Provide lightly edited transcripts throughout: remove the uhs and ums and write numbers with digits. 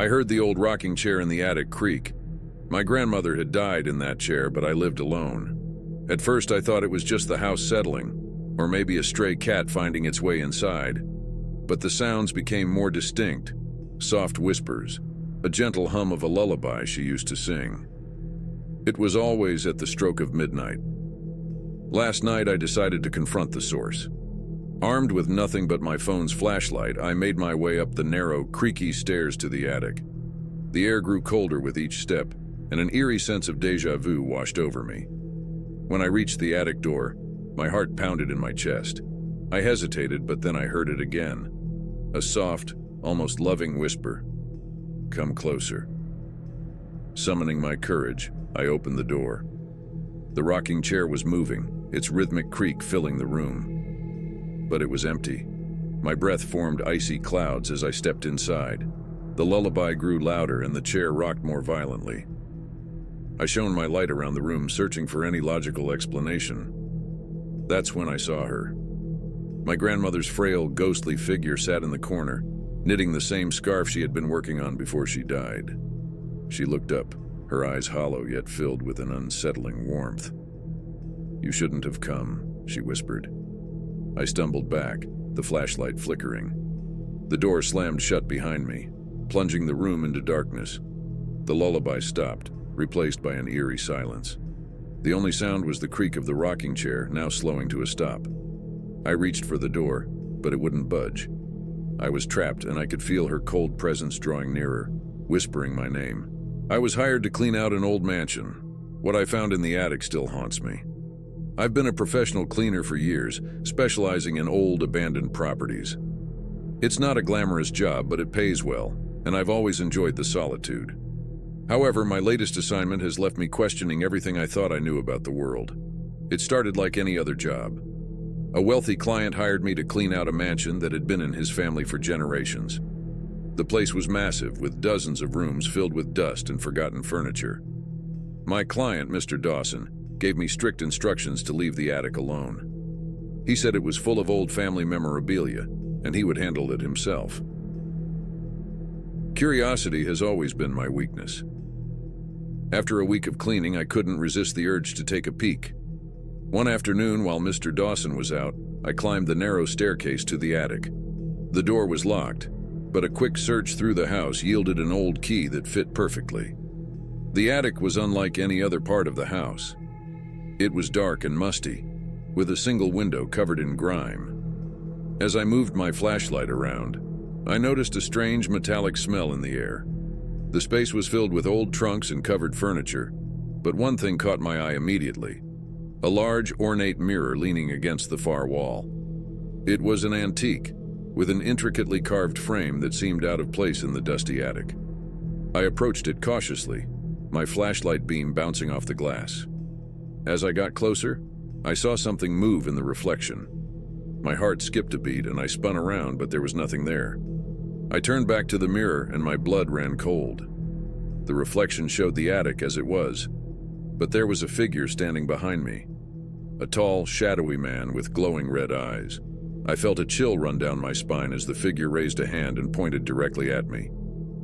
I heard the old rocking chair in the attic creak. My grandmother had died in that chair, but I lived alone. At first I thought it was just the house settling, or maybe a stray cat finding its way inside. But the sounds became more distinct, soft whispers, a gentle hum of a lullaby she used to sing. It was always at the stroke of midnight. Last night I decided to confront the source. Armed with nothing but my phone's flashlight, I made my way up the narrow, creaky stairs to the attic. The air grew colder with each step, and an eerie sense of déjà vu washed over me. When I reached the attic door, my heart pounded in my chest. I hesitated, but then I heard it again. A soft, almost loving whisper. "Come closer." Summoning my courage, I opened the door. The rocking chair was moving, its rhythmic creak filling the room. But it was empty. My breath formed icy clouds as I stepped inside. The lullaby grew louder and the chair rocked more violently. I shone my light around the room, searching for any logical explanation. That's when I saw her. My grandmother's frail, ghostly figure sat in the corner, knitting the same scarf she had been working on before she died. She looked up, her eyes hollow yet filled with an unsettling warmth. "You shouldn't have come," she whispered. I stumbled back, the flashlight flickering. The door slammed shut behind me, plunging the room into darkness. The lullaby stopped, replaced by an eerie silence. The only sound was the creak of the rocking chair, now slowing to a stop. I reached for the door, but it wouldn't budge. I was trapped, and I could feel her cold presence drawing nearer, whispering my name. I was hired to clean out an old mansion. What I found in the attic still haunts me. I've been a professional cleaner for years, specializing in old, abandoned properties. It's not a glamorous job, but it pays well, and I've always enjoyed the solitude. However, my latest assignment has left me questioning everything I thought I knew about the world. It started like any other job. A wealthy client hired me to clean out a mansion that had been in his family for generations. The place was massive, with dozens of rooms filled with dust and forgotten furniture. My client, Mr. Dawson, gave me strict instructions to leave the attic alone. He said it was full of old family memorabilia, and he would handle it himself. Curiosity has always been my weakness. After a week of cleaning, I couldn't resist the urge to take a peek. One afternoon, while Mr. Dawson was out, I climbed the narrow staircase to the attic. The door was locked, but a quick search through the house yielded an old key that fit perfectly. The attic was unlike any other part of the house. It was dark and musty, with a single window covered in grime. As I moved my flashlight around, I noticed a strange metallic smell in the air. The space was filled with old trunks and covered furniture, but one thing caught my eye immediately: a large, ornate mirror leaning against the far wall. It was an antique, with an intricately carved frame that seemed out of place in the dusty attic. I approached it cautiously, my flashlight beam bouncing off the glass. As I got closer, I saw something move in the reflection. My heart skipped a beat and I spun around, but there was nothing there. I turned back to the mirror and my blood ran cold. The reflection showed the attic as it was, but there was a figure standing behind me. A tall, shadowy man with glowing red eyes. I felt a chill run down my spine as the figure raised a hand and pointed directly at me.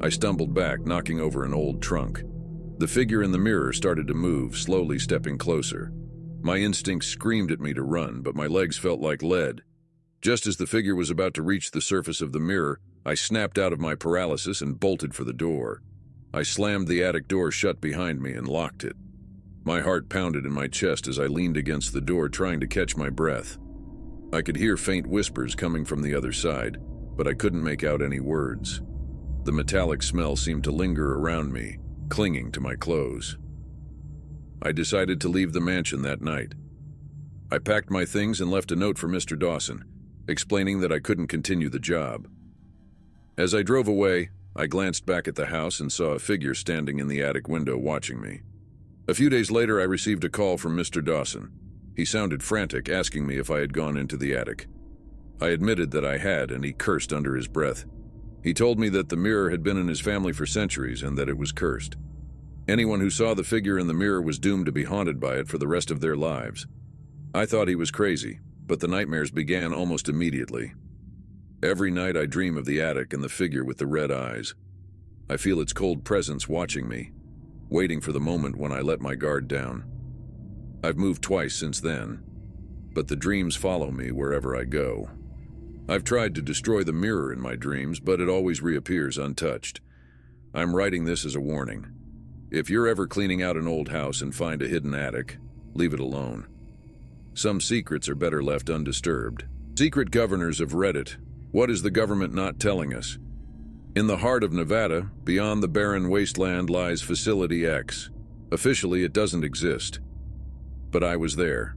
I stumbled back, knocking over an old trunk. The figure in the mirror started to move, slowly stepping closer. My instincts screamed at me to run, but my legs felt like lead. Just as the figure was about to reach the surface of the mirror, I snapped out of my paralysis and bolted for the door. I slammed the attic door shut behind me and locked it. My heart pounded in my chest as I leaned against the door, trying to catch my breath. I could hear faint whispers coming from the other side, but I couldn't make out any words. The metallic smell seemed to linger around me, clinging to my clothes. I decided to leave the mansion that night. I packed my things and left a note for Mr. Dawson, explaining that I couldn't continue the job. As I drove away, I glanced back at the house and saw a figure standing in the attic window watching me. A few days later, I received a call from Mr. Dawson. He sounded frantic, asking me if I had gone into the attic. I admitted that I had, and he cursed under his breath. He told me that the mirror had been in his family for centuries and that it was cursed. Anyone who saw the figure in the mirror was doomed to be haunted by it for the rest of their lives. I thought he was crazy, but the nightmares began almost immediately. Every night I dream of the attic and the figure with the red eyes. I feel its cold presence watching me, waiting for the moment when I let my guard down. I've moved twice since then, but the dreams follow me wherever I go. I've tried to destroy the mirror in my dreams, but it always reappears untouched. I'm writing this as a warning. If you're ever cleaning out an old house and find a hidden attic, leave it alone. Some secrets are better left undisturbed. Secret governors of Reddit. What is the government not telling us? In the heart of Nevada, beyond the barren wasteland, lies Facility X. Officially, it doesn't exist. But I was there.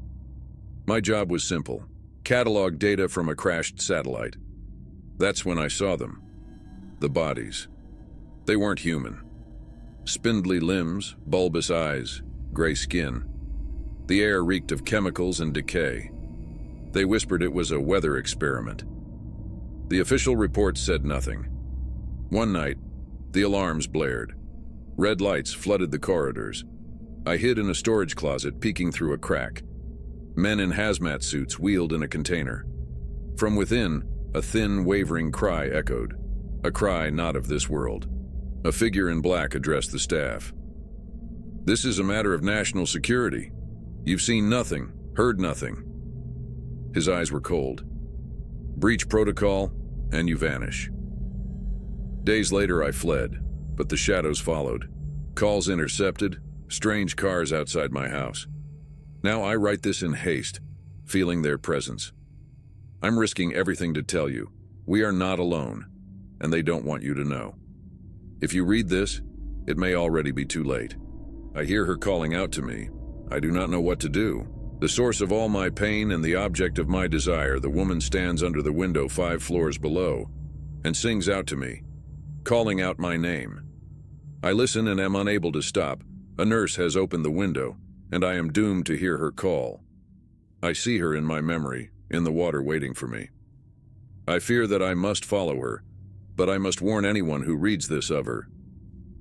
My job was simple. Catalog data from a crashed satellite. That's when I saw them. The bodies. They weren't human. Spindly limbs, bulbous eyes, gray skin. The air reeked of chemicals and decay. They whispered it was a weather experiment. The official reports said nothing. One night, the alarms blared. Red lights flooded the corridors. I hid in a storage closet, peeking through a crack. Men in hazmat suits wheeled in a container. From within, a thin, wavering cry echoed. A cry not of this world. A figure in black addressed the staff. "This is a matter of national security. You've seen nothing, heard nothing." His eyes were cold. "Breach protocol, and you vanish." Days later, I fled, but the shadows followed. Calls intercepted, strange cars outside my house. Now I write this in haste, feeling their presence. I'm risking everything to tell you. We are not alone, and they don't want you to know. If you read this, it may already be too late. I hear her calling out to me. I do not know what to do. The source of all my pain and the object of my desire, the woman stands under the window 5 floors below and sings out to me, calling out my name. I listen and am unable to stop. A nurse has opened the window, and I am doomed to hear her call. I see her in my memory, in the water waiting for me. I fear that I must follow her, but I must warn anyone who reads this of her.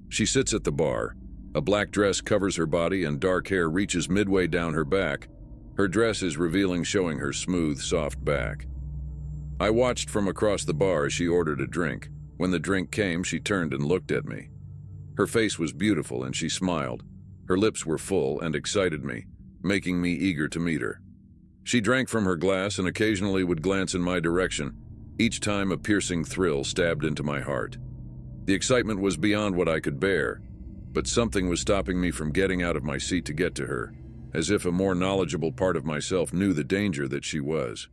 She sits at the bar. A black dress covers her body and dark hair reaches midway down her back. Her dress is revealing, showing her smooth, soft back. I watched from across the bar as she ordered a drink. When the drink came, she turned and looked at me. Her face was beautiful and she smiled. Her lips were full and excited me, making me eager to meet her. She drank from her glass and occasionally would glance in my direction. Each time a piercing thrill stabbed into my heart. The excitement was beyond what I could bear, but something was stopping me from getting out of my seat to get to her, as if a more knowledgeable part of myself knew the danger that she was.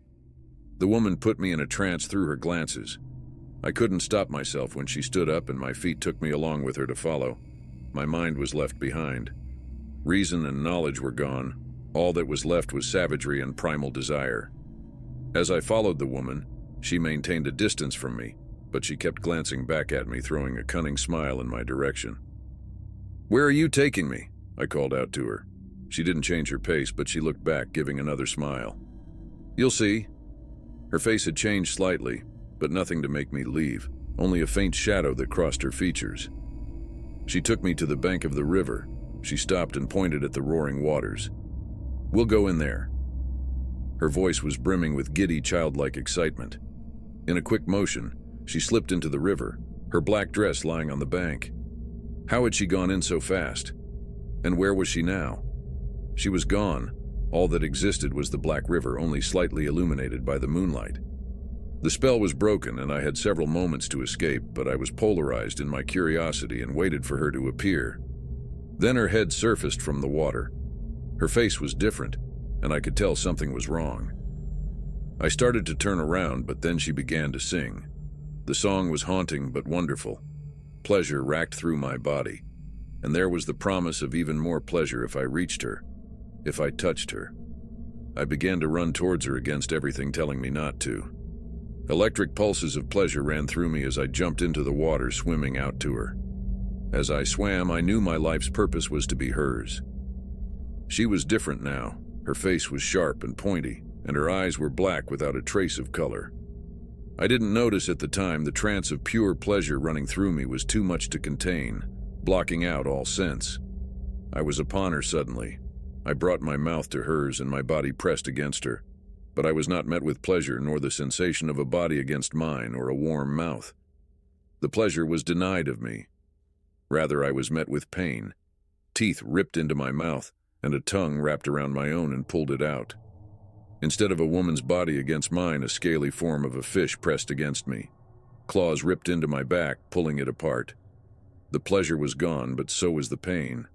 The woman put me in a trance through her glances. I couldn't stop myself when she stood up and my feet took me along with her to follow. My mind was left behind. Reason and knowledge were gone. All that was left was savagery and primal desire. As I followed the woman, she maintained a distance from me, but she kept glancing back at me, throwing a cunning smile in my direction. "Where are you taking me?" I called out to her. She didn't change her pace, but she looked back, giving another smile. "You'll see." Her face had changed slightly, but nothing to make me leave, only a faint shadow that crossed her features. She took me to the bank of the river. She stopped and pointed at the roaring waters. "We'll go in there." Her voice was brimming with giddy, childlike excitement. In a quick motion, she slipped into the river, her black dress lying on the bank. How had she gone in so fast? And where was she now? She was gone. All that existed was the black river, only slightly illuminated by the moonlight. The spell was broken, and I had several moments to escape, but I was polarized in my curiosity and waited for her to appear. Then her head surfaced from the water. Her face was different, and I could tell something was wrong. I started to turn around, but then she began to sing. The song was haunting but wonderful. Pleasure racked through my body, and there was the promise of even more pleasure if I reached her, if I touched her. I began to run towards her against everything telling me not to. Electric pulses of pleasure ran through me as I jumped into the water, swimming out to her. As I swam, I knew my life's purpose was to be hers. She was different now. Her face was sharp and pointy, and her eyes were black without a trace of color. I didn't notice at the time the trance of pure pleasure running through me was too much to contain, blocking out all sense. I was upon her suddenly. I brought my mouth to hers and my body pressed against her, but I was not met with pleasure nor the sensation of a body against mine or a warm mouth. The pleasure was denied of me, Rather, I was met with pain. Teeth ripped into my mouth, and a tongue wrapped around my own and pulled it out. Instead of a woman's body against mine, a scaly form of a fish pressed against me. Claws ripped into my back, pulling it apart. The pleasure was gone, but so was the pain.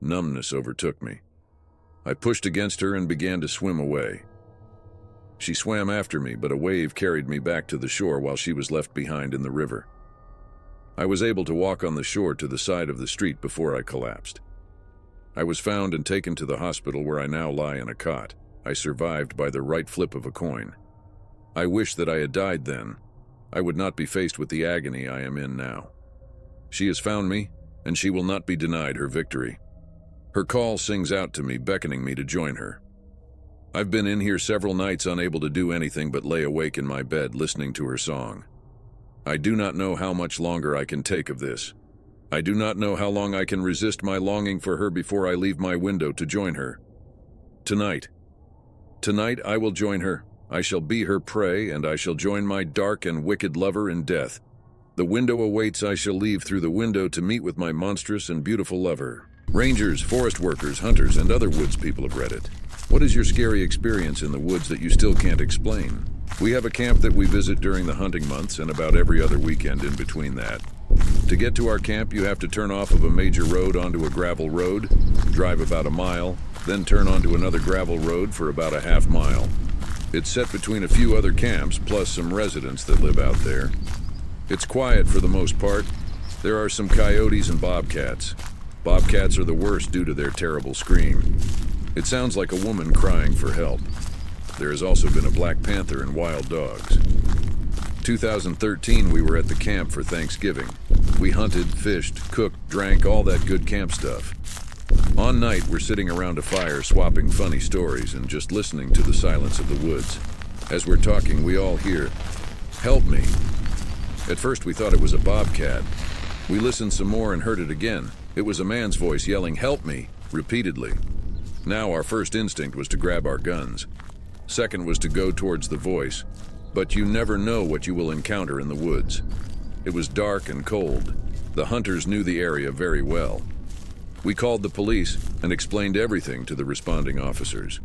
Numbness overtook me. I pushed against her and began to swim away. She swam after me, but a wave carried me back to the shore while she was left behind in the river. I was able to walk on the shore to the side of the street before I collapsed. I was found and taken to the hospital where I now lie in a cot. I survived by the right flip of a coin. I wish that I had died then. I would not be faced with the agony I am in now. She has found me, and she will not be denied her victory. Her call sings out to me, beckoning me to join her. I've been in here several nights unable to do anything but lay awake in my bed listening to her song. I do not know how much longer I can take of this. I do not know how long I can resist my longing for her before I leave my window to join her. Tonight I will join her. I shall be her prey, and I shall join my dark and wicked lover in death. The window awaits. I shall leave through the window to meet with my monstrous and beautiful lover. Rangers, forest workers, hunters, and other woods people of Reddit. What is your scary experience in the woods that you still can't explain? We have a camp that we visit during the hunting months and about every other weekend in between that. To get to our camp, you have to turn off of a major road onto a gravel road, drive about a mile, then turn onto another gravel road for about a half mile. It's set between a few other camps, plus some residents that live out there. It's quiet for the most part. There are some coyotes and bobcats. Bobcats are the worst due to their terrible scream. It sounds like a woman crying for help. There has also been a black panther and wild dogs. 2013, we were at the camp for Thanksgiving. We hunted, fished, cooked, drank, all that good camp stuff. On night, we're sitting around a fire swapping funny stories and just listening to the silence of the woods. As we're talking, we all hear, "Help me." At first, we thought it was a bobcat. We listened some more and heard it again. It was a man's voice yelling, "Help me," repeatedly. Now, our first instinct was to grab our guns. Second was to go towards the voice. But you never know what you will encounter in the woods. It was dark and cold. The hunters knew the area very well. We called the police and explained everything to the responding officers.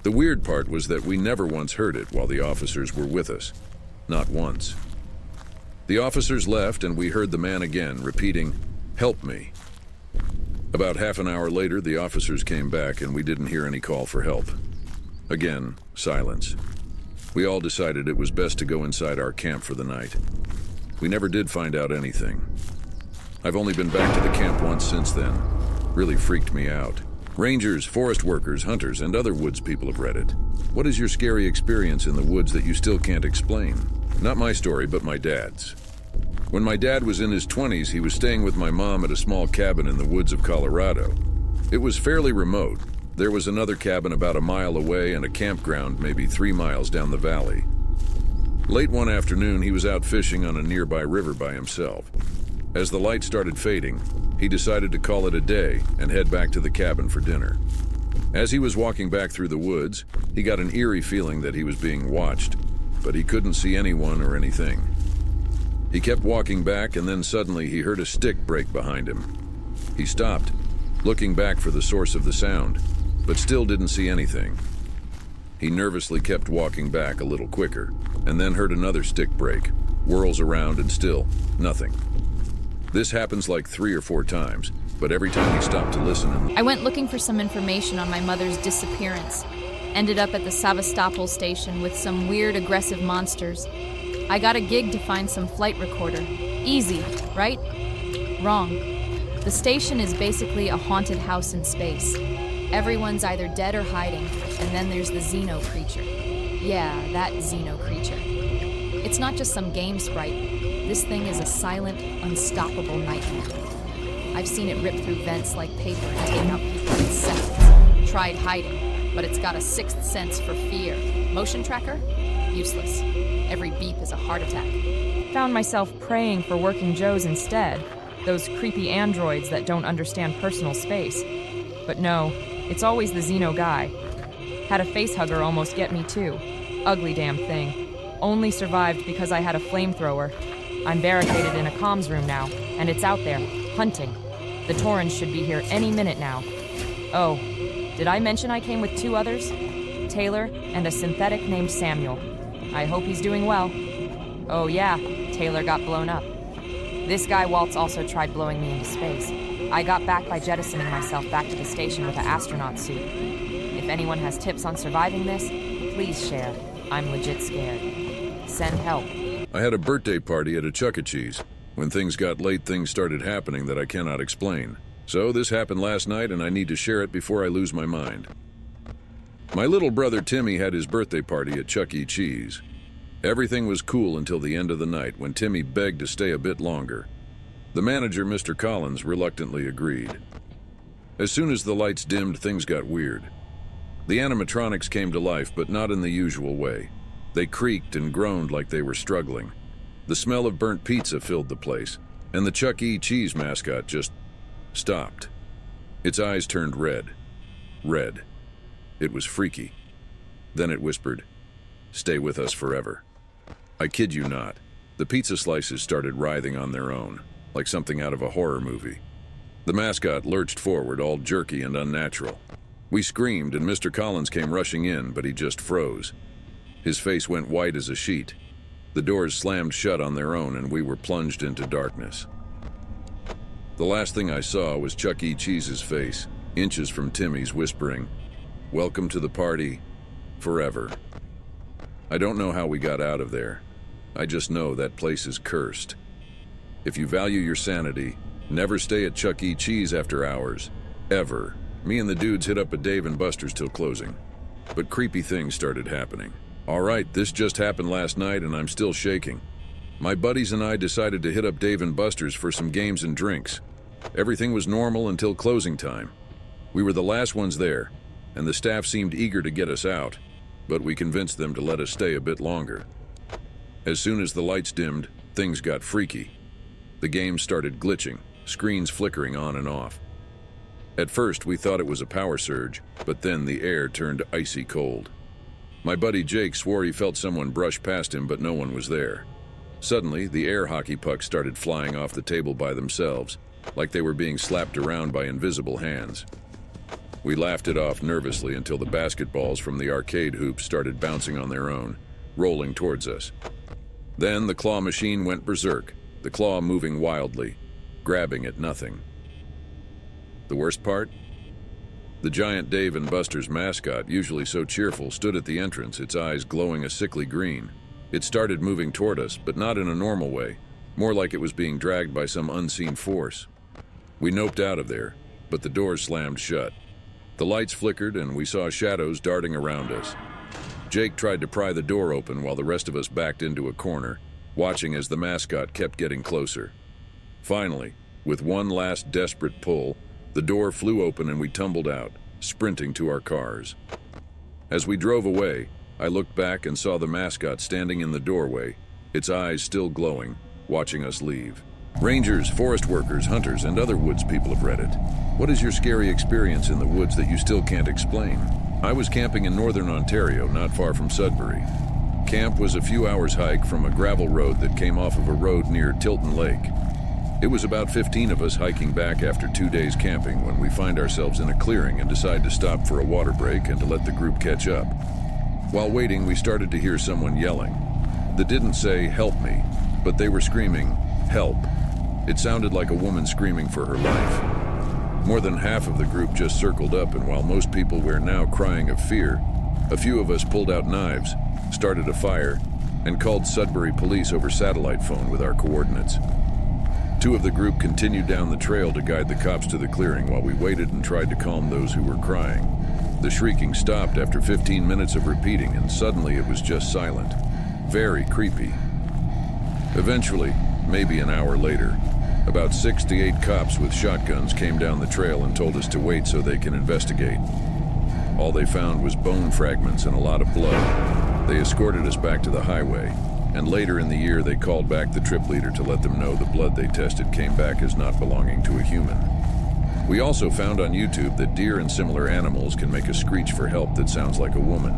The weird part was that we never once heard it while the officers were with us. Not once. The officers left and we heard the man again repeating, "Help me." About half an hour later, the officers came back and we didn't hear any call for help. Again, silence. We all decided it was best to go inside our camp for the night. We never did find out anything. I've only been back to the camp once since then. Really freaked me out. Rangers, forest workers, hunters, and other woods people of Reddit. What is your scary experience in the woods that you still can't explain? Not my story, but my dad's. When my dad was in his 20s, he was staying with my mom at a small cabin in the woods of Colorado. It was fairly remote. There was another cabin about a mile away and a campground maybe 3 miles down the valley. Late one afternoon, he was out fishing on a nearby river by himself. As the light started fading, he decided to call it a day and head back to the cabin for dinner. As he was walking back through the woods, he got an eerie feeling that he was being watched, but he couldn't see anyone or anything. He kept walking back, and then suddenly he heard a stick break behind him. He stopped, looking back for the source of the sound, but still didn't see anything. He nervously kept walking back a little quicker, and then heard another stick break, whirls around, and still nothing. This happens like 3 or 4 times, but every time he stopped to listen I went looking for some information on my mother's disappearance. Ended up at the Sevastopol station with some weird, aggressive monsters. I got a gig to find some flight recorder. Easy, right? Wrong. The station is basically a haunted house in space. Everyone's either dead or hiding, and then there's the Xeno creature. Yeah, that Xeno creature. It's not just some game sprite. This thing is a silent, unstoppable nightmare. I've seen it rip through vents like paper and take out people in seconds. Tried hiding, but it's got a 6th sense for fear. Motion tracker? Useless. Every beep is a heart attack. Found myself praying for working Joes instead, those creepy androids that don't understand personal space. But no, it's always the Xeno guy. Had a facehugger almost get me too. Ugly damn thing. Only survived because I had a flamethrower. I'm barricaded in a comms room now, and it's out there, hunting. The Torrens should be here any minute now. Oh, did I mention I came with 2 others? Taylor and a synthetic named Samuel. I hope he's doing well. Oh yeah, Taylor got blown up. This guy Waltz also tried blowing me into space. I got back by jettisoning myself back to the station with an astronaut suit. If anyone has tips on surviving this, please share. I'm legit scared. Send help. I had a birthday party at a Chuck E. Cheese. When things got late, things started happening that I cannot explain. So this happened last night and I need to share it before I lose my mind. My little brother Timmy had his birthday party at Chuck E. Cheese. Everything was cool until the end of the night when Timmy begged to stay a bit longer. The manager, Mr. Collins, reluctantly agreed. As soon as the lights dimmed, things got weird. The animatronics came to life, but not in the usual way. They creaked and groaned like they were struggling. The smell of burnt pizza filled the place, and the Chuck E. Cheese mascot just stopped. Its eyes turned red. Red. It was freaky. Then it whispered, "Stay with us forever." I kid you not. The pizza slices started writhing on their own, like something out of a horror movie. The mascot lurched forward, all jerky and unnatural. We screamed, and Mr. Collins came rushing in, but he just froze. His face went white as a sheet. The doors slammed shut on their own, and we were plunged into darkness. The last thing I saw was Chuck E. Cheese's face, inches from Timmy's, whispering, "Welcome to the party, forever." I don't know how we got out of there. I just know that place is cursed. If you value your sanity, never stay at Chuck E. Cheese after hours. Ever. Me and the dudes hit up a Dave & Buster's till closing. But creepy things started happening. Alright, this just happened last night and I'm still shaking. My buddies and I decided to hit up Dave & Buster's for some games and drinks. Everything was normal until closing time. We were the last ones there, and the staff seemed eager to get us out, but we convinced them to let us stay a bit longer. As soon as the lights dimmed, things got freaky. The game started glitching, screens flickering on and off. At first, we thought it was a power surge, but then the air turned icy cold. My buddy Jake swore he felt someone brush past him, but no one was there. Suddenly, the air hockey pucks started flying off the table by themselves, like they were being slapped around by invisible hands. We laughed it off nervously until the basketballs from the arcade hoops started bouncing on their own, rolling towards us. Then the claw machine went berserk, the claw moving wildly, grabbing at nothing. The worst part? The giant Dave & Buster's mascot, usually so cheerful, stood at the entrance, its eyes glowing a sickly green. It started moving toward us, but not in a normal way, more like it was being dragged by some unseen force. We noped out of there, but the doors slammed shut. The lights flickered and we saw shadows darting around us. Jake tried to pry the door open while the rest of us backed into a corner, watching as the mascot kept getting closer. Finally, with one last desperate pull, the door flew open and we tumbled out, sprinting to our cars. As we drove away, I looked back and saw the mascot standing in the doorway, its eyes still glowing, watching us leave. Rangers, forest workers, hunters, and other woods people have read it. What is your scary experience in the woods that you still can't explain? I was camping in northern Ontario, not far from Sudbury. Camp was a few hours' hike from a gravel road that came off of a road near Tilton Lake. It was about 15 of us hiking back after 2 days camping when we find ourselves in a clearing and decide to stop for a water break and to let the group catch up. While waiting, we started to hear someone yelling. They didn't say, "Help me," but they were screaming, "Help." It sounded like a woman screaming for her life. More than half of the group just circled up, and while most people were now crying of fear, a few of us pulled out knives, started a fire, and called Sudbury police over satellite phone with our coordinates. 2 of the group continued down the trail to guide the cops to the clearing while we waited and tried to calm those who were crying. The shrieking stopped after 15 minutes of repeating, and suddenly it was just silent. Very creepy. Eventually, maybe an hour later, about 6 to 8 cops with shotguns came down the trail and told us to wait so they can investigate. All they found was bone fragments and a lot of blood. They escorted us back to the highway, and later in the year they called back the trip leader to let them know the blood they tested came back as not belonging to a human. We also found on YouTube that deer and similar animals can make a screech for help that sounds like a woman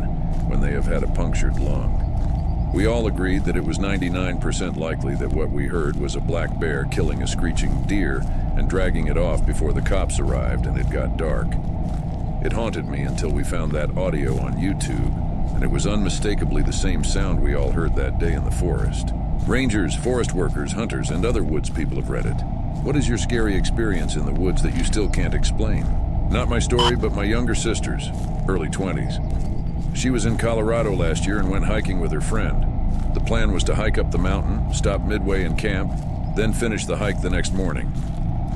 when they have had a punctured lung. We all agreed that it was 99% likely that what we heard was a black bear killing a screeching deer and dragging it off before the cops arrived and it got dark. It haunted me until we found that audio on YouTube, and it was unmistakably the same sound we all heard that day in the forest. Rangers, forest workers, hunters, and other woods people have read it. What is your scary experience in the woods that you still can't explain? Not my story, but my younger sister's, early 20s. She was in Colorado last year and went hiking with her friend. The plan was to hike up the mountain, stop midway and camp, then finish the hike the next morning.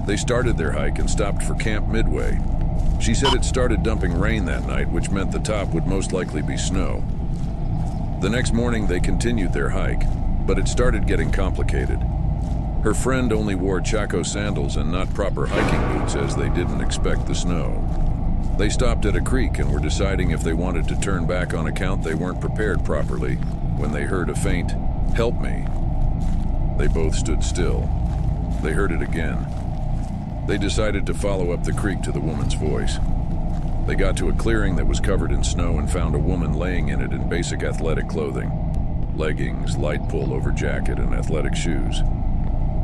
They started their hike and stopped for camp midway. She said it started dumping rain that night, which meant the top would most likely be snow. The next morning they continued their hike, but it started getting complicated. Her friend only wore Chaco sandals and not proper hiking boots as they didn't expect the snow. They stopped at a creek and were deciding if they wanted to turn back on account they weren't prepared properly when they heard a faint, "Help me." They both stood still. They heard it again. They decided to follow up the creek to the woman's voice. They got to a clearing that was covered in snow and found a woman laying in it in basic athletic clothing. Leggings, light pullover jacket, and athletic shoes.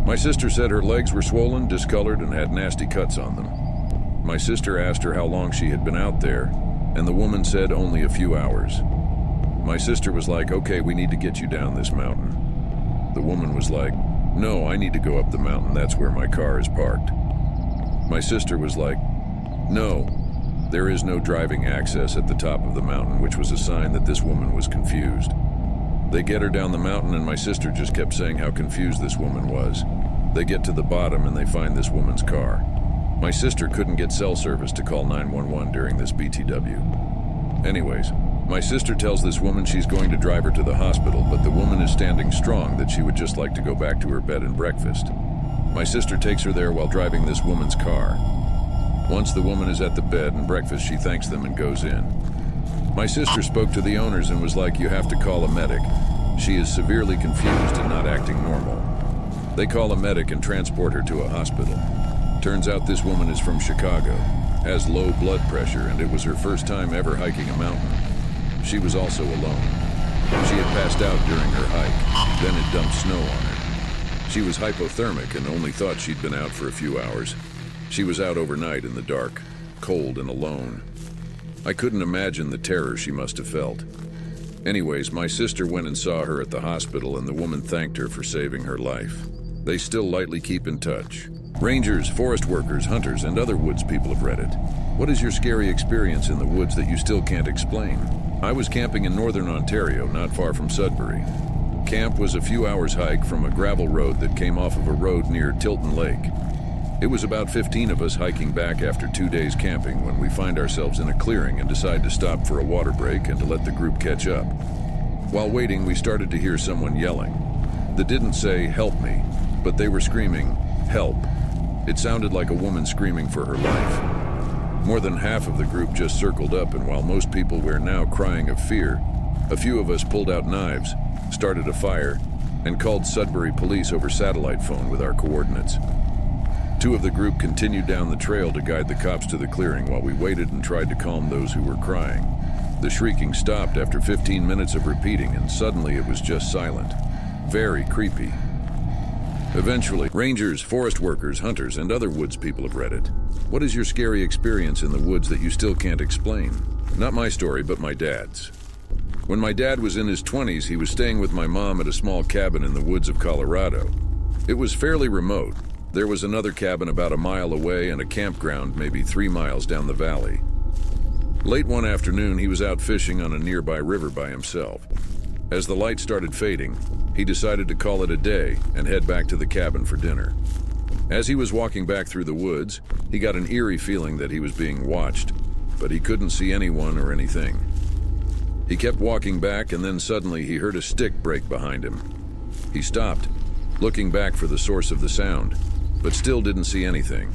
My sister said her legs were swollen, discolored, and had nasty cuts on them. My sister asked her how long she had been out there, and the woman said only a few hours. My sister was like, "Okay, we need to get you down this mountain." The woman was like, "No, I need to go up the mountain, that's where my car is parked." My sister was like, "No, there is no driving access at the top of the mountain," which was a sign that this woman was confused. They get her down the mountain and my sister just kept saying how confused this woman was. They get to the bottom and they find this woman's car. My sister couldn't get cell service to call 911 during this BTW. Anyways, my sister tells this woman she's going to drive her to the hospital, but the woman is standing strong that she would just like to go back to her bed and breakfast. My sister takes her there while driving this woman's car. Once the woman is at the bed and breakfast, she thanks them and goes in. My sister spoke to the owners and was like, "You have to call a medic. She is severely confused and not acting normal." They call a medic and transport her to a hospital. Turns out this woman is from Chicago, has low blood pressure, and it was her first time ever hiking a mountain. She was also alone. She had passed out during her hike, then it dumped snow on her. She was hypothermic and only thought she'd been out for a few hours. She was out overnight in the dark, cold and alone. I couldn't imagine the terror she must have felt. Anyways, my sister went and saw her at the hospital and the woman thanked her for saving her life. They still lightly keep in touch. Rangers, forest workers, hunters, and other woods people have read it. What is your scary experience in the woods that you still can't explain? I was camping in northern Ontario, not far from Sudbury. Camp was a few hours hike from a gravel road that came off of a road near Tilton Lake. It was about 15 of us hiking back after 2 days camping when we find ourselves in a clearing and decide to stop for a water break and to let the group catch up. While waiting, we started to hear someone yelling. They didn't say, "Help me," but they were screaming, "Help." It sounded like a woman screaming for her life. More than half of the group just circled up, and while most people were now crying of fear, a few of us pulled out knives, started a fire, and called Sudbury police over satellite phone with our coordinates. 2 of the group continued down the trail to guide the cops to the clearing while we waited and tried to calm those who were crying. The shrieking stopped after 15 minutes of repeating, and suddenly it was just silent. Very creepy. Eventually, rangers, forest workers, hunters, and other woods people have read it. What is your scary experience in the woods that you still can't explain? Not my story, but my dad's. When my dad was in his 20s, he was staying with my mom at a small cabin in the woods of Colorado. It was fairly remote. There was another cabin about a mile away and a campground maybe 3 miles down the valley. Late one afternoon, he was out fishing on a nearby river by himself. As the light started fading, he decided to call it a day and head back to the cabin for dinner. As he was walking back through the woods, he got an eerie feeling that he was being watched, but he couldn't see anyone or anything. He kept walking back, and then suddenly he heard a stick break behind him. He stopped, looking back for the source of the sound, but still didn't see anything.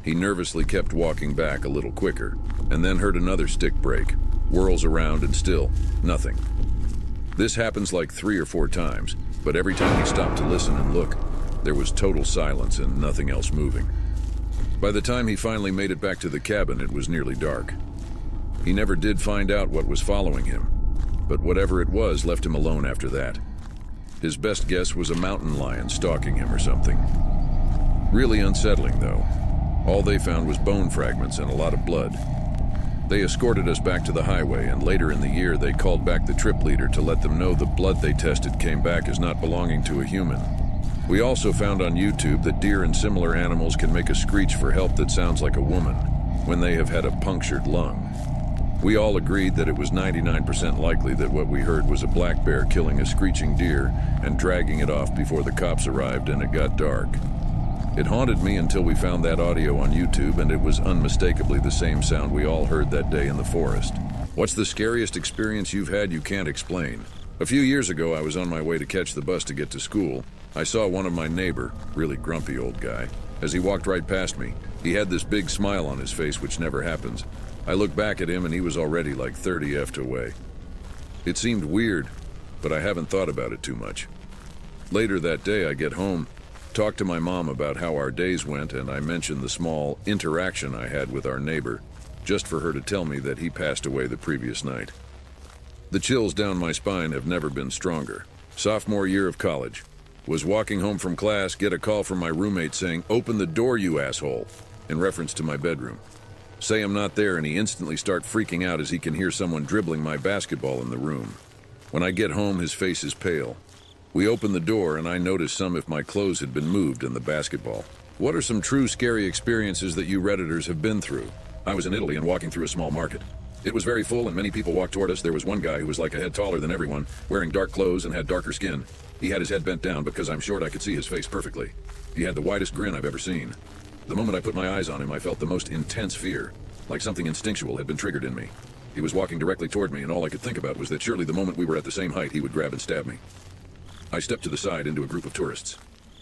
He nervously kept walking back a little quicker, and then heard another stick break, whirls around, and still nothing. This happens like 3 or 4 times, but every time he stopped to listen and look, there was total silence and nothing else moving. By the time he finally made it back to the cabin, it was nearly dark. He never did find out what was following him. but whatever it was left him alone after that. His best guess was a mountain lion stalking him or something. Really unsettling, though. All they found was bone fragments and a lot of blood. They escorted us back to the highway, and later in the year they called back the trip leader to let them know the blood they tested came back as not belonging to a human. We also found on YouTube that deer and similar animals can make a screech for help that sounds like a woman when they have had a punctured lung. We all agreed that it was 99% likely that what we heard was a black bear killing a screeching deer and dragging it off before the cops arrived and it got dark. It haunted me until we found that audio on YouTube, and it was unmistakably the same sound we all heard that day in the forest. What's the scariest experience you've had you can't explain? A few years ago, I was on my way to catch the bus to get to school. I saw one of my neighbor, really grumpy old guy. As he walked right past me, he had this big smile on his face, which never happens. I looked back at him and he was already like 30 ft away. It seemed weird, but I haven't thought about it too much. Later that day, I get home, talked to my mom about how our days went, and I mentioned the small interaction I had with our neighbor, just for her to tell me that he passed away the previous night. The chills down my spine have never been stronger. Sophomore year of college. Was walking home from class, get a call from my roommate saying, "Open the door, you asshole," in reference to my bedroom. Say I'm not there, and he instantly starts freaking out as he can hear someone dribbling my basketball in the room. When I get home, his face is pale. We open the door, and I notice some if my clothes had been moved in the basketball. What are some true scary experiences that you Redditors have been through? I was in Italy and walking through a small market. It was very full and many people walked toward us. There was one guy who was like a head taller than everyone, wearing dark clothes and had darker skin. He had his head bent down, but because I'm short I could see his face perfectly. He had the widest grin I've ever seen. The moment I put my eyes on him, I felt the most intense fear, like something instinctual had been triggered in me. He was walking directly toward me, and all I could think about was that surely the moment we were at the same height, he would grab and stab me. I stepped to the side into a group of tourists.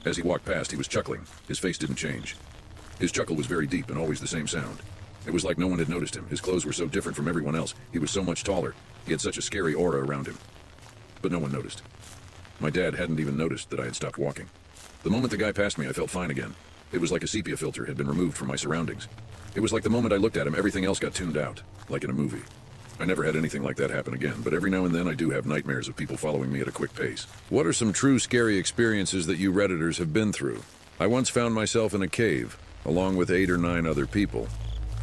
As he walked past, he was chuckling. His face didn't change. His chuckle was very deep and always the same sound. It was like no one had noticed him. His clothes were so different from everyone else. He was so much taller. He had such a scary aura around him. But no one noticed. My dad hadn't even noticed that I had stopped walking. The moment the guy passed me, I felt fine again. It was like a sepia filter had been removed from my surroundings. It was like the moment I looked at him, everything else got tuned out, like in a movie. I never had anything like that happen again, but every now and then I do have nightmares of people following me at a quick pace. What are some true scary experiences that you Redditors have been through? I once found myself in a cave, along with 8 or 9 other people.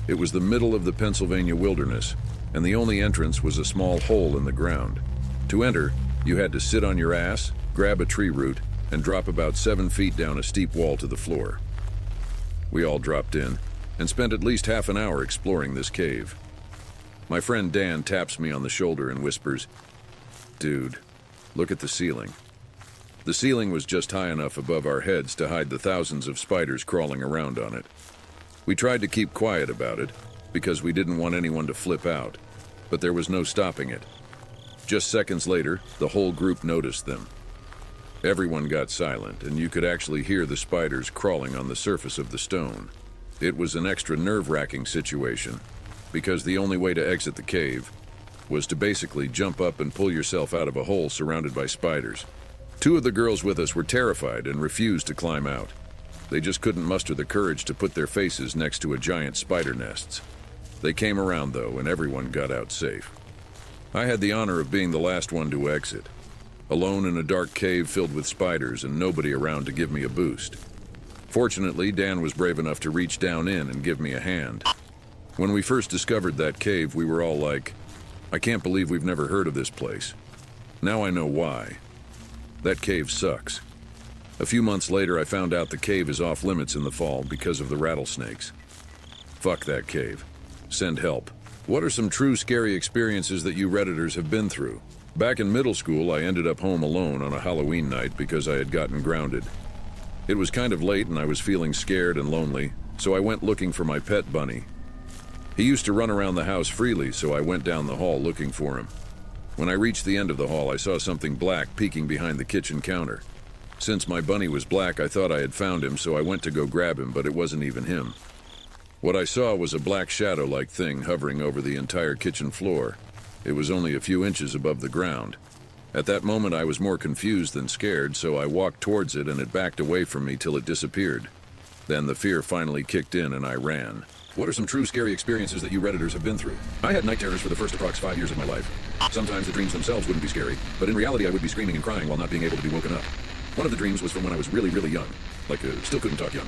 It was the middle of the Pennsylvania wilderness, and the only entrance was a small hole in the ground. To enter, you had to sit on your ass, grab a tree root, and drop about 7 feet down a steep wall to the floor. We all dropped in, and spent at least half an hour exploring this cave. My friend Dan taps me on the shoulder and whispers, "Dude, look at the ceiling." The ceiling was just high enough above our heads to hide the thousands of spiders crawling around on it. We tried to keep quiet about it, because we didn't want anyone to flip out, but there was no stopping it. Just seconds later, the whole group noticed them. Everyone got silent, and you could actually hear the spiders crawling on the surface of the stone. It was an extra nerve-wracking situation, because the only way to exit the cave was to basically jump up and pull yourself out of a hole surrounded by spiders. 2 of the girls with us were terrified and refused to climb out. They just couldn't muster the courage to put their faces next to a giant spider nests. They came around though, and everyone got out safe. I had the honor of being the last one to exit, alone in a dark cave filled with spiders and nobody around to give me a boost. Fortunately, Dan was brave enough to reach down in and give me a hand. When we first discovered that cave, we were all like, "I can't believe we've never heard of this place." Now I know why. That cave sucks. A few months later, I found out the cave is off limits in the fall because of the rattlesnakes. Fuck that cave. Send help. What are some true scary experiences that you Redditors have been through? Back in middle school, I ended up home alone on a Halloween night because I had gotten grounded. It was kind of late and I was feeling scared and lonely, so I went looking for my pet bunny. He used to run around the house freely, so I went down the hall looking for him. When I reached the end of the hall, I saw something black peeking behind the kitchen counter. Since my bunny was black, I thought I had found him, so I went to go grab him, but it wasn't even him. What I saw was a black shadow-like thing hovering over the entire kitchen floor. It was only a few inches above the ground. At that moment, I was more confused than scared, so I walked towards it and it backed away from me till it disappeared. Then the fear finally kicked in and I ran. What are some true scary experiences that you Redditors have been through? I had night terrors for the first approx 5 years of my life. Sometimes the dreams themselves wouldn't be scary, but in reality I would be screaming and crying while not being able to be woken up. One of the dreams was from when I was really young. Still couldn't talk young.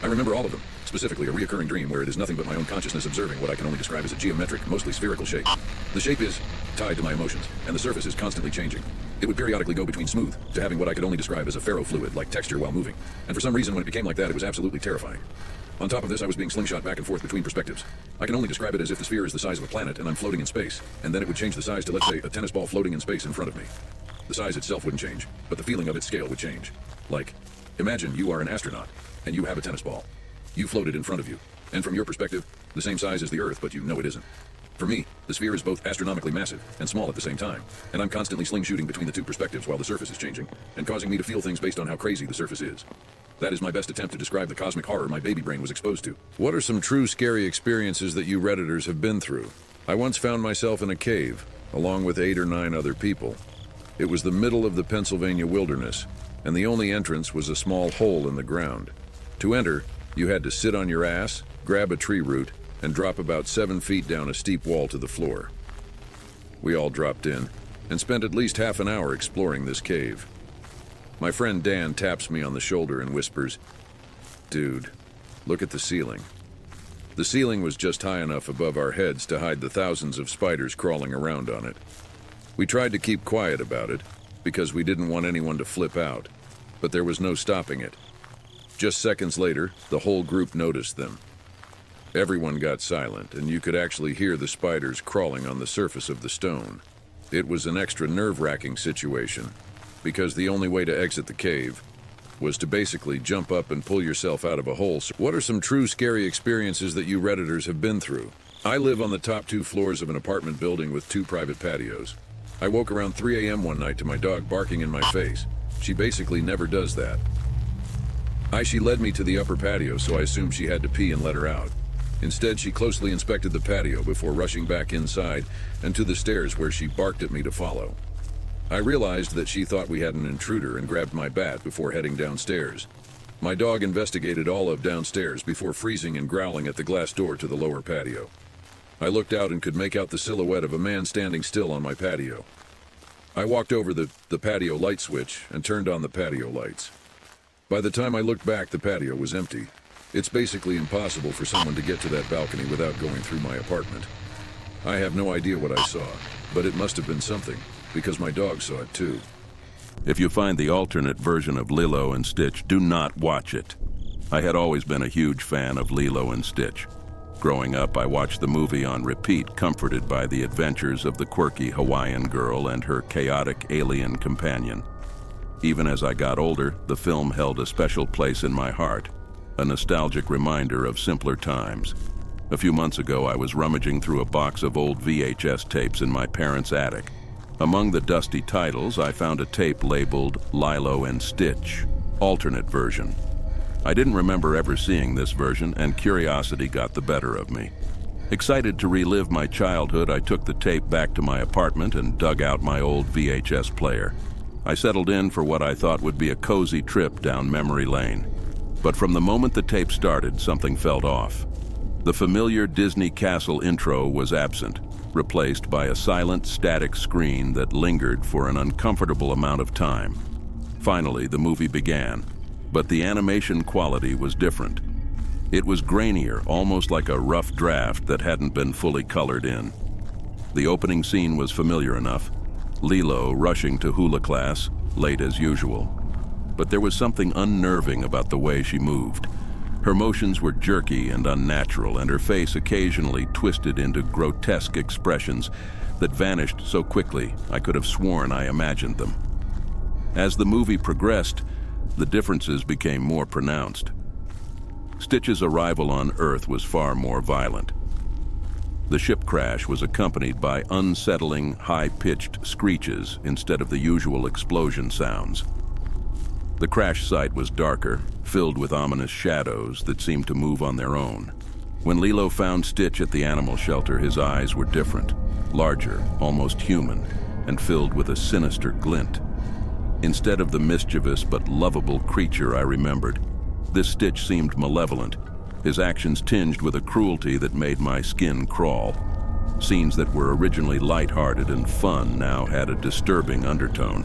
I remember all of them, specifically a reoccurring dream where it is nothing but my own consciousness observing what I can only describe as a geometric, mostly spherical shape. The shape is tied to my emotions, and the surface is constantly changing. It would periodically go between smooth to having what I could only describe as a ferrofluid-like texture while moving, and for some reason when it became like that it was absolutely terrifying. On top of this, I was being slingshot back and forth between perspectives. I can only describe it as if the sphere is the size of a planet and I'm floating in space, and then it would change the size to, let's say, a tennis ball floating in space in front of me. The size itself wouldn't change, but the feeling of its scale would change. Imagine you are an astronaut, and you have a tennis ball. You float it in front of you, and from your perspective, the same size as the Earth, but you know it isn't. For me, the sphere is both astronomically massive and small at the same time, and I'm constantly sling-shooting between the two perspectives while the surface is changing, and causing me to feel things based on how crazy the surface is. That is my best attempt to describe the cosmic horror my baby brain was exposed to. What are some true scary experiences that you Redditors have been through? I once found myself in a cave, along with 8 or 9 other people. It was the middle of the Pennsylvania wilderness, and the only entrance was a small hole in the ground. To enter, you had to sit on your ass, grab a tree root, and drop about 7 feet down a steep wall to the floor. We all dropped in, and spent at least half an hour exploring this cave. My friend Dan taps me on the shoulder and whispers, "Dude, look at the ceiling." The ceiling was just high enough above our heads to hide the thousands of spiders crawling around on it. We tried to keep quiet about it, because we didn't want anyone to flip out, but there was no stopping it. Just seconds later, the whole group noticed them. Everyone got silent, and you could actually hear the spiders crawling on the surface of the stone. It was an extra nerve-wracking situation, because the only way to exit the cave was to basically jump up and pull yourself out of a hole. So what are some true scary experiences that you Redditors have been through? I live on the top 2 floors of an apartment building with 2 private patios. I woke around 3 a.m. one night to my dog barking in my face. She basically never does that. She led me to the upper patio, so I assumed she had to pee and let her out. Instead, she closely inspected the patio before rushing back inside and to the stairs where she barked at me to follow. I realized that she thought we had an intruder and grabbed my bat before heading downstairs. My dog investigated all of downstairs before freezing and growling at the glass door to the lower patio. I looked out and could make out the silhouette of a man standing still on my patio. I walked over the patio light switch and turned on the patio lights. By the time I looked back, the patio was empty. It's basically impossible for someone to get to that balcony without going through my apartment. I have no idea what I saw, but it must have been something, because my dog saw it too. If you find the alternate version of Lilo and Stitch, do not watch it. I had always been a huge fan of Lilo and Stitch. Growing up, I watched the movie on repeat, comforted by the adventures of the quirky Hawaiian girl and her chaotic alien companion. Even as I got older, the film held a special place in my heart, a nostalgic reminder of simpler times. A few months ago, I was rummaging through a box of old VHS tapes in my parents' attic. Among the dusty titles, I found a tape labeled Lilo and Stitch, alternate version. I didn't remember ever seeing this version, and curiosity got the better of me. Excited to relive my childhood, I took the tape back to my apartment and dug out my old VHS player. I settled in for what I thought would be a cozy trip down memory lane. But from the moment the tape started, something felt off. The familiar Disney Castle intro was absent, replaced by a silent, static screen that lingered for an uncomfortable amount of time. Finally, the movie began, but the animation quality was different. It was grainier, almost like a rough draft that hadn't been fully colored in. The opening scene was familiar enough, Lilo rushing to hula class, late as usual. But there was something unnerving about the way she moved. Her motions were jerky and unnatural, and her face occasionally twisted into grotesque expressions that vanished so quickly I could have sworn I imagined them. As the movie progressed, the differences became more pronounced. Stitch's arrival on Earth was far more violent. The ship crash was accompanied by unsettling, high-pitched screeches instead of the usual explosion sounds. The crash site was darker, filled with ominous shadows that seemed to move on their own. When Lilo found Stitch at the animal shelter, his eyes were different, larger, almost human, and filled with a sinister glint. Instead of the mischievous but lovable creature I remembered, This Stitch seemed malevolent, his actions tinged with a cruelty that made my skin crawl. Scenes that were originally lighthearted and fun now had a disturbing undertone.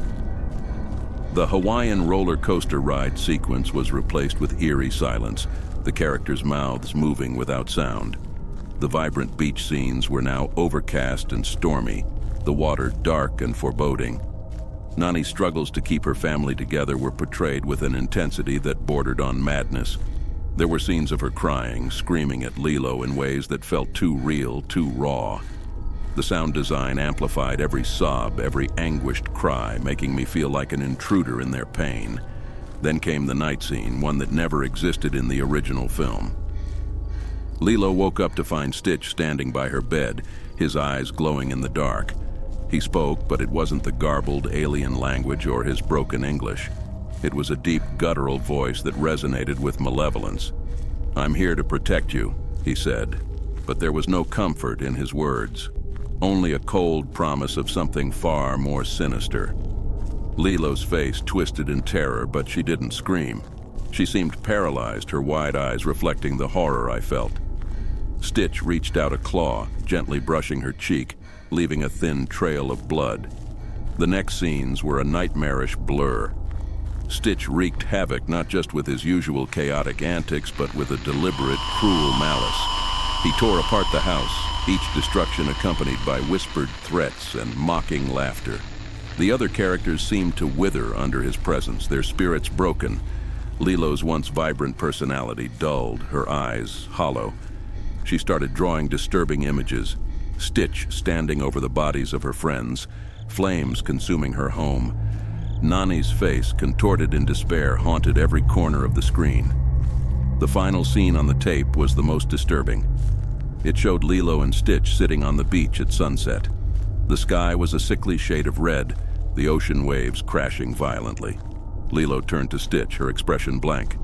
The Hawaiian roller coaster ride sequence was replaced with eerie silence, the characters' mouths moving without sound. The vibrant beach scenes were now overcast and stormy, the water dark and foreboding. Nani's struggles to keep her family together were portrayed with an intensity that bordered on madness. There were scenes of her crying, screaming at Lilo in ways that felt too real, too raw. The sound design amplified every sob, every anguished cry, making me feel like an intruder in their pain. Then came the night scene, one that never existed in the original film. Lilo woke up to find Stitch standing by her bed, his eyes glowing in the dark. He spoke, but it wasn't the garbled alien language or his broken English. It was a deep, guttural voice that resonated with malevolence. "I'm here to protect you," he said, but there was no comfort in his words, only a cold promise of something far more sinister. Lilo's face twisted in terror, but she didn't scream. She seemed paralyzed, her wide eyes reflecting the horror I felt. Stitch reached out a claw, gently brushing her cheek, leaving a thin trail of blood. The next scenes were a nightmarish blur. Stitch wreaked havoc not just with his usual chaotic antics, but with a deliberate, cruel malice. He tore apart the house, each destruction accompanied by whispered threats and mocking laughter. The other characters seemed to wither under his presence, their spirits broken. Lilo's once vibrant personality dulled, her eyes hollow. She started drawing disturbing images, Stitch standing over the bodies of her friends, flames consuming her home. Nani's face, contorted in despair, haunted every corner of the screen. The final scene on the tape was the most disturbing. It showed Lilo and Stitch sitting on the beach at sunset. The sky was a sickly shade of red, the ocean waves crashing violently. Lilo turned to Stitch, her expression blank.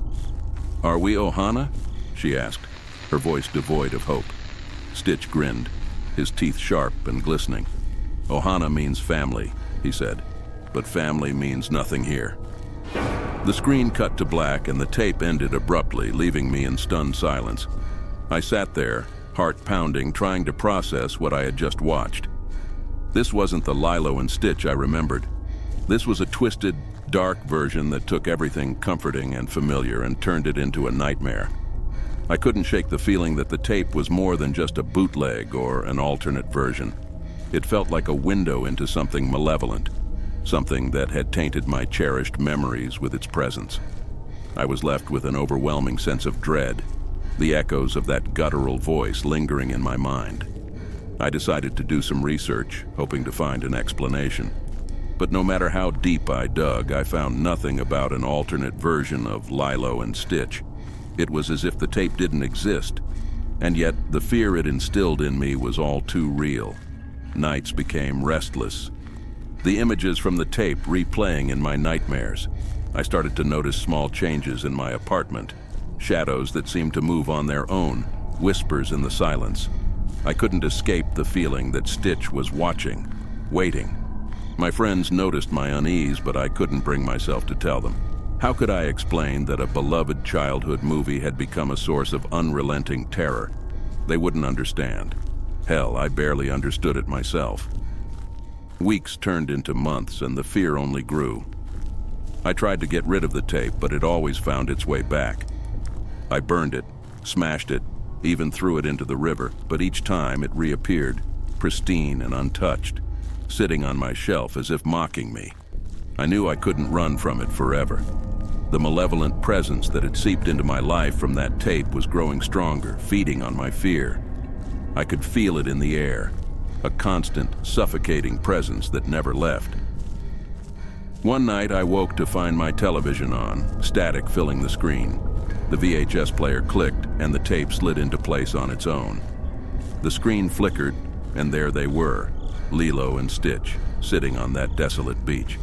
"Are we Ohana?" she asked, her voice devoid of hope. Stitch grinned, his teeth sharp and glistening. "Ohana means family," he said, "but family means nothing here." The screen cut to black and the tape ended abruptly, leaving me in stunned silence. I sat there, heart pounding, trying to process what I had just watched. This wasn't the Lilo and Stitch I remembered. This was a twisted, dark version that took everything comforting and familiar and turned it into a nightmare. I couldn't shake the feeling that the tape was more than just a bootleg or an alternate version. It felt like a window into something malevolent, something that had tainted my cherished memories with its presence. I was left with an overwhelming sense of dread, the echoes of that guttural voice lingering in my mind. I decided to do some research, hoping to find an explanation. But no matter how deep I dug, I found nothing about an alternate version of Lilo and Stitch. It was as if the tape didn't exist, and yet the fear it instilled in me was all too real. Nights became restless, the images from the tape replaying in my nightmares. I started to notice small changes in my apartment, shadows that seemed to move on their own, whispers in the silence. I couldn't escape the feeling that Stitch was watching, waiting. My friends noticed my unease, but I couldn't bring myself to tell them. How could I explain that a beloved childhood movie had become a source of unrelenting terror? They wouldn't understand. Hell, I barely understood it myself. Weeks turned into months, and the fear only grew. I tried to get rid of the tape, but it always found its way back. I burned it, smashed it, even threw it into the river, but each time it reappeared, pristine and untouched, sitting on my shelf as if mocking me. I knew I couldn't run from it forever. The malevolent presence that had seeped into my life from that tape was growing stronger, feeding on my fear. I could feel it in the air, a constant, suffocating presence that never left. One night I woke to find my television on, static filling the screen. The VHS player clicked and the tape slid into place on its own. The screen flickered, and there they were, Lilo and Stitch, sitting on that desolate beach.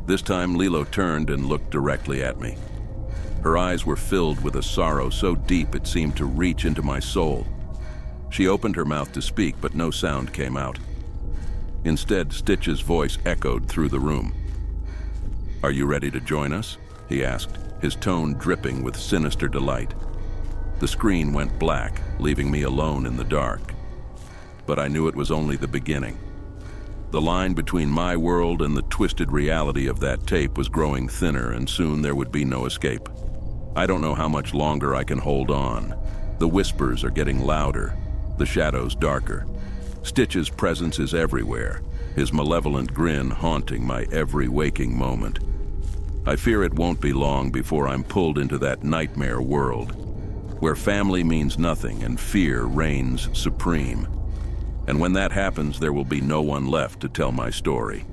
This time Lilo turned and looked directly at me. Her eyes were filled with a sorrow so deep it seemed to reach into my soul. She opened her mouth to speak, but no sound came out. Instead, Stitch's voice echoed through the room. "Are you ready to join us?" he asked, his tone dripping with sinister delight. The screen went black, leaving me alone in the dark. But I knew it was only the beginning. The line between my world and the twisted reality of that tape was growing thinner, and soon there would be no escape. I don't know how much longer I can hold on. The whispers are getting louder, the shadows darker. Stitch's presence is everywhere, his malevolent grin haunting my every waking moment. I fear it won't be long before I'm pulled into that nightmare world, where family means nothing and fear reigns supreme. And when that happens, there will be no one left to tell my story.